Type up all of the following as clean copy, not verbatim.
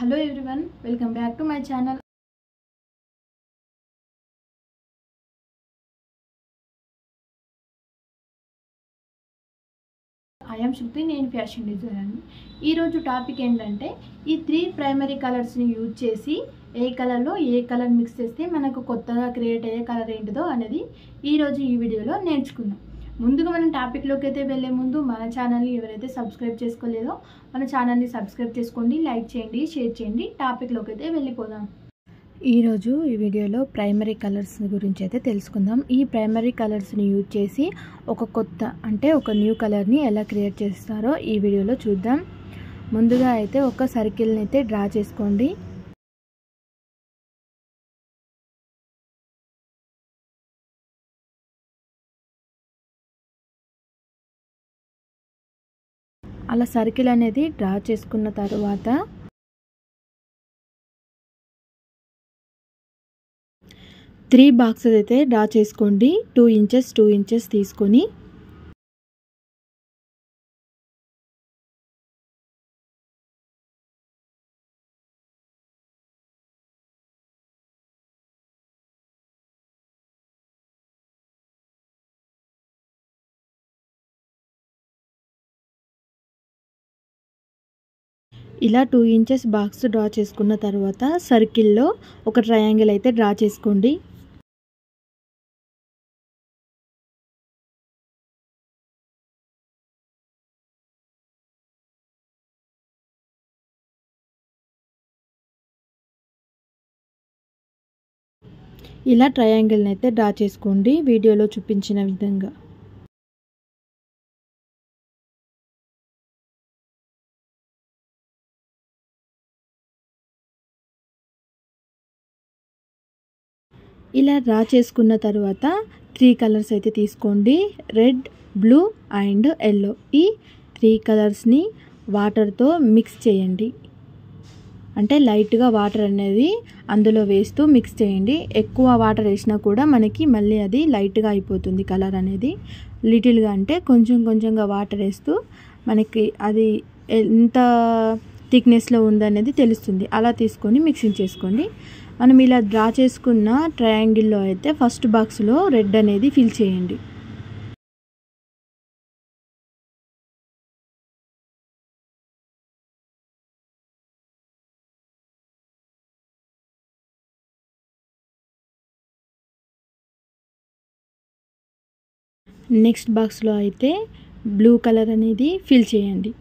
Hello everyone, welcome back to my channel. I am Shruti, నేను fashion designer. ఈ రోజు topic ఏంటంటే ఈ 3 ప్రైమరీ కలర్స్ ని యూజ్ చేసి ఏ కలర్ లో ఏ కలర్ మిక్స్ చేస్తే మనకు కొత్తగా క్రియేట్ అయ్యే కలర్ ఏంటిదో అనేది ఈ రోజు ఈ వీడియోలో నేర్చుకుందాం. ముందుగా మనం టాపిక్ లోకి అయితే వెళ్ళే ముందు మన ఛానల్ ని ఎవరైతే సబ్స్క్రైబ్ చేసుకోలేదో మన ఛానల్ ని సబ్స్క్రైబ్ చేసుకోండి, లైక్ చేయండి, షేర్ చేయండి. టాపిక్ లోకి అయితే వెళ్ళిపోదాం. ఈరోజు ఈ వీడియోలో ప్రైమరీ కలర్స్ గురించి అయితే తెలుసుకుందాం. ఈ ప్రైమరీ కలర్స్ని యూజ్ చేసి ఒక న్యూ కలర్ని ఎలా క్రియేట్ చేస్తారో ఈ వీడియోలో చూద్దాం. ముందుగా అయితే ఒక సర్కిల్ని అయితే డ్రా చేసుకోండి. అలా సర్కిల్ అనేది డ్రా చేసుకున్న తర్వాత 3 బాక్సెస్ అయితే డ్రా చేసుకోండి. 2 ఇంచెస్ తీసుకొని ఇలా 2 ఇంచెస్ బాక్స్ డ్రా చేసుకున్న తర్వాత సర్కిల్లో ఒక ట్రయాంగిల్ అయితే డ్రా చేసుకోండి. ఇలా ట్రయాంగిల్ని అయితే డ్రా చేసుకోండి వీడియోలో చూపించిన విధంగా. ఇలా డ్రా చేసుకున్న తర్వాత 3 కలర్స్ అయితే తీసుకోండి. Red, blue and yellow. ఈ 3 కలర్స్ని వాటర్తో మిక్స్ చేయండి. అంటే లైట్గా వాటర్ అనేది అందులో వేస్తూ మిక్స్ చేయండి. ఎక్కువ వాటర్ వేసినా కూడా మనకి మళ్ళీ అది లైట్గా అయిపోతుంది కలర్ అనేది. లిటిల్గా అంటే కొంచెంగా వాటర్ వేస్తూ మనకి అది ఎంత థిక్నెస్లో ఉందనేది తెలుస్తుంది. అలా తీసుకొని మిక్సింగ్ చేసుకోండి. మనం ఇలా డ్రా చేసుకున్న ట్రయాంగిల్లో అయితే ఫస్ట్ బాక్స్లో రెడ్ అనేది ఫిల్ చేయండి. నెక్స్ట్ బాక్స్లో అయితే బ్లూ కలర్ అనేది ఫిల్ చేయండి.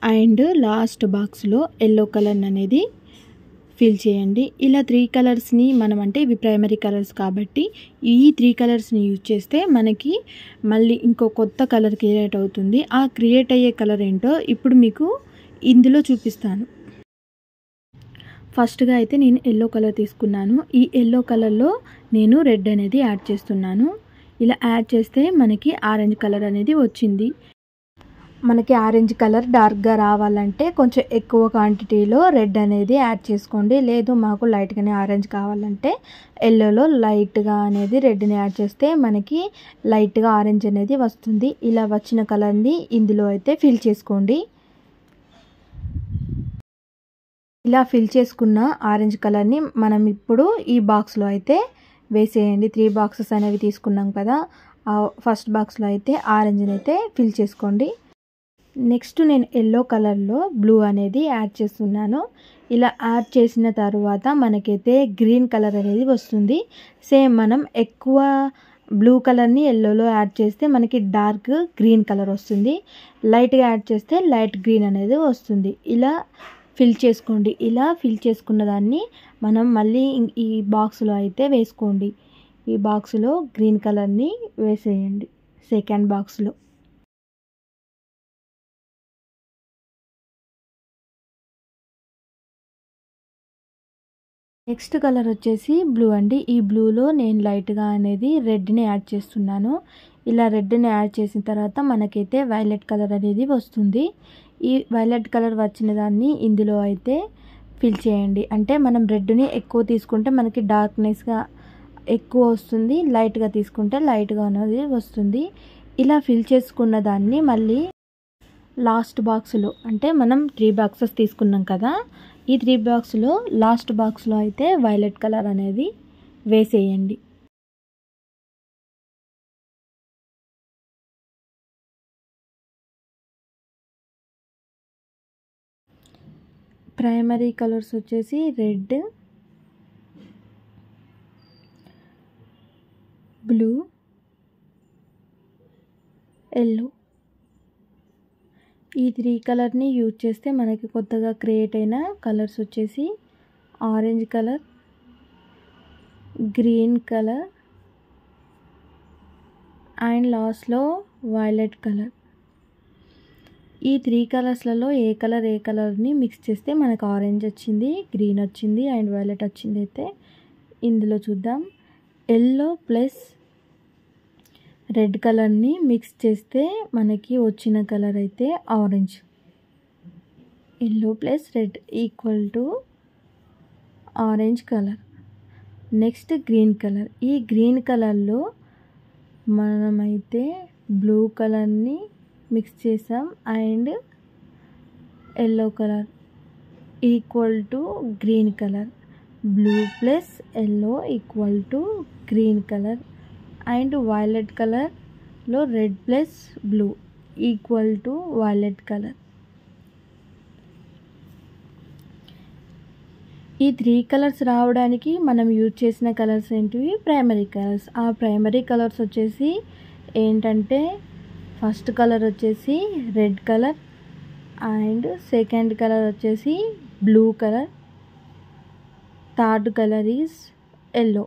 అండ్ లాస్ట్ బాక్స్లో ఎల్లో కలర్ అనేది ఫిల్ చేయండి. ఇలా 3 కలర్స్ని మనం అంటే ఇవి ప్రైమరీ కలర్స్ కాబట్టి ఈ 3 కలర్స్ని యూజ్ చేస్తే మనకి మళ్ళీ ఇంకో కొత్త కలర్ క్రియేట్ అవుతుంది. ఆ క్రియేట్ అయ్యే కలర్ ఏంటో ఇప్పుడు మీకు ఇందులో చూపిస్తాను. ఫస్ట్గా అయితే నేను ఎల్లో కలర్ తీసుకున్నాను. ఈ ఎల్లో కలర్లో నేను రెడ్ అనేది యాడ్ చేస్తున్నాను. ఇలా యాడ్ చేస్తే మనకి ఆరెంజ్ కలర్ అనేది వచ్చింది. మనకి ఆరెంజ్ కలర్ డార్క్గా రావాలంటే కొంచెం ఎక్కువ క్వాంటిటీలో రెడ్ అనేది యాడ్ చేసుకోండి. లేదు మాకు లైట్గానే ఆరెంజ్ కావాలంటే ఎల్లోలో లైట్గా అనేది రెడ్ని యాడ్ చేస్తే మనకి లైట్గా ఆరెంజ్ అనేది వస్తుంది. ఇలా వచ్చిన కలర్ని ఇందులో అయితే ఫిల్ చేసుకోండి. ఇలా ఫిల్ చేసుకున్న ఆరెంజ్ కలర్ని మనం ఇప్పుడు ఈ బాక్స్లో అయితే వేసేయండి. 3 బాక్సెస్ అనేవి తీసుకున్నాం కదా, ఫస్ట్ బాక్స్లో అయితే ఆరెంజ్ని అయితే ఫిల్ చేసుకోండి. నెక్స్ట్ నేను ఎల్లో కలర్లో బ్లూ అనేది యాడ్ చేస్తున్నాను. ఇలా యాడ్ చేసిన తర్వాత మనకైతే గ్రీన్ కలర్ అనేది వస్తుంది. సేమ్ మనం ఎక్కువ బ్లూ కలర్ని ఎల్లోలో యాడ్ చేస్తే మనకి డార్క్ గ్రీన్ కలర్ వస్తుంది. లైట్గా యాడ్ చేస్తే లైట్ గ్రీన్ అనేది వస్తుంది. ఇలా ఫిల్ చేసుకోండి. ఇలా ఫిల్ చేసుకున్న దాన్ని మనం మళ్ళీ ఈ బాక్స్లో అయితే వేసుకోండి. ఈ బాక్స్లో గ్రీన్ కలర్ని వేసేయండి సెకండ్ బాక్స్లో. నెక్స్ట్ కలర్ వచ్చేసి బ్లూ అండి. ఈ బ్లూలో నేను లైట్గా అనేది రెడ్ని యాడ్ చేస్తున్నాను. ఇలా రెడ్ని యాడ్ చేసిన తర్వాత మనకైతే వైలెట్ కలర్ అనేది వస్తుంది. ఈ వైలెట్ కలర్ వచ్చిన దాన్ని ఇందులో అయితే ఫిల్ చేయండి. అంటే మనం రెడ్ని ఎక్కువ తీసుకుంటే మనకి డార్క్నెస్గా ఎక్కువ వస్తుంది, లైట్గా తీసుకుంటే లైట్గా అనేది వస్తుంది. ఇలా ఫిల్ చేసుకున్న దాన్ని మళ్ళీ లాస్ట్ బాక్స్లో, అంటే మనం 3 బాక్సెస్ తీసుకున్నాం కదా, ఈ 3 బాక్స్లో లాస్ట్ బాక్స్లో అయితే వైలెట్ కలర్ అనేది వేసేయండి. ప్రైమరీ కలర్స్ వచ్చేసి రెడ్, బ్లూ, ఎల్లో. ఈ 3 కలర్ని యూజ్ చేస్తే మనకి కొత్తగా క్రియేట్ అయిన కలర్స్ వచ్చేసి orange colour, green colour and లాస్ట్లో వైలెట్ కలర్. ఈ 3 కలర్స్లలో ఏ కలర్ని మిక్స్ చేస్తే మనకు ఆరెంజ్ వచ్చింది, గ్రీన్ వచ్చింది అండ్ వైలెట్ వచ్చింది అయితే ఇందులో చూద్దాం. ఎల్లో ప్లస్ రెడ్ కలర్ని మిక్స్ చేస్తే మనకి వచ్చిన కలర్ అయితే orange. Yellow plus red equal to orange colour. Next green colour. ఈ గ్రీన్ కలర్లో మనమైతే బ్లూ కలర్ని మిక్స్ చేసాం and yellow colour equal to green colour. Blue plus yellow equal to green colour and violet కలర్లో red plus blue equal to violet colour. ఈ 3 colours రావడానికి మనం యూజ్ చేసిన కలర్స్ ఏంటివి? Primary colours. ఆ ప్రైమరీ కలర్స్ వచ్చేసి ఏంటంటే ఫస్ట్ కలర్ వచ్చేసి red colour and second colour వచ్చేసి blue colour, third colour is yellow.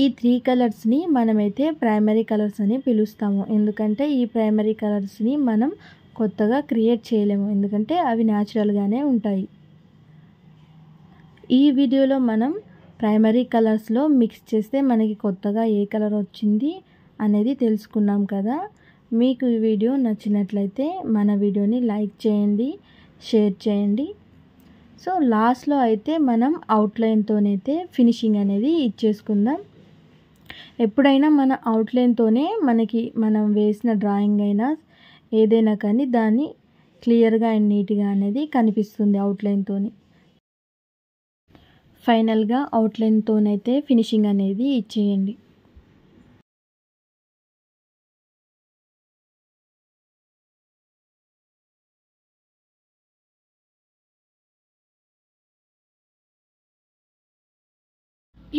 ఈ 3 కలర్స్ని మనమైతే ప్రైమరీ కలర్స్ అని పిలుస్తాము. ఎందుకంటే ఈ ప్రైమరీ కలర్స్ని మనం కొత్తగా క్రియేట్ చేయలేము, ఎందుకంటే అవి న్యాచురల్గానే ఉంటాయి. ఈ వీడియోలో మనం ప్రైమరీ కలర్స్లో మిక్స్ చేస్తే మనకి కొత్తగా ఏ కలర్ వచ్చింది అనేది తెలుసుకున్నాం కదా. మీకు ఈ వీడియో నచ్చినట్లయితే మన వీడియోని లైక్ చేయండి, షేర్ చేయండి. సో లాస్ట్లో అయితే మనం అవుట్లైన్తోనైతే ఫినిషింగ్ అనేది ఇచ్చేసుకుందాం. ఎప్పుడైనా మన అవుట్లైన్తోనే మనకి మనం వేసిన డ్రాయింగ్ అయినా ఏదైనా కానీ దాన్ని క్లియర్గా అండ్ నీట్గా అనేది కనిపిస్తుంది అవుట్లైన్తోని. ఫైనల్గా అవుట్లైన్తోనైతే ఫినిషింగ్ అనేది ఇచ్చేయండి.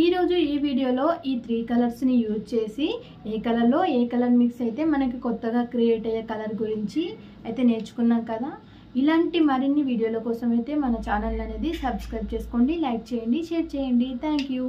ఈరోజు ఈ వీడియోలో ఈ 3 కలర్స్ని యూజ్ చేసి ఏ కలర్లో ఏ కలర్ మిక్స్ అయితే మనకి కొత్తగా క్రియేట్ అయ్యే కలర్ గురించి అయితే నేర్చుకున్నాం కదా. ఇలాంటి మరిన్ని వీడియోల కోసం అయితే మన ఛానల్ అనేది సబ్స్క్రైబ్ చేసుకోండి, లైక్ చేయండి, షేర్ చేయండి. Thank you.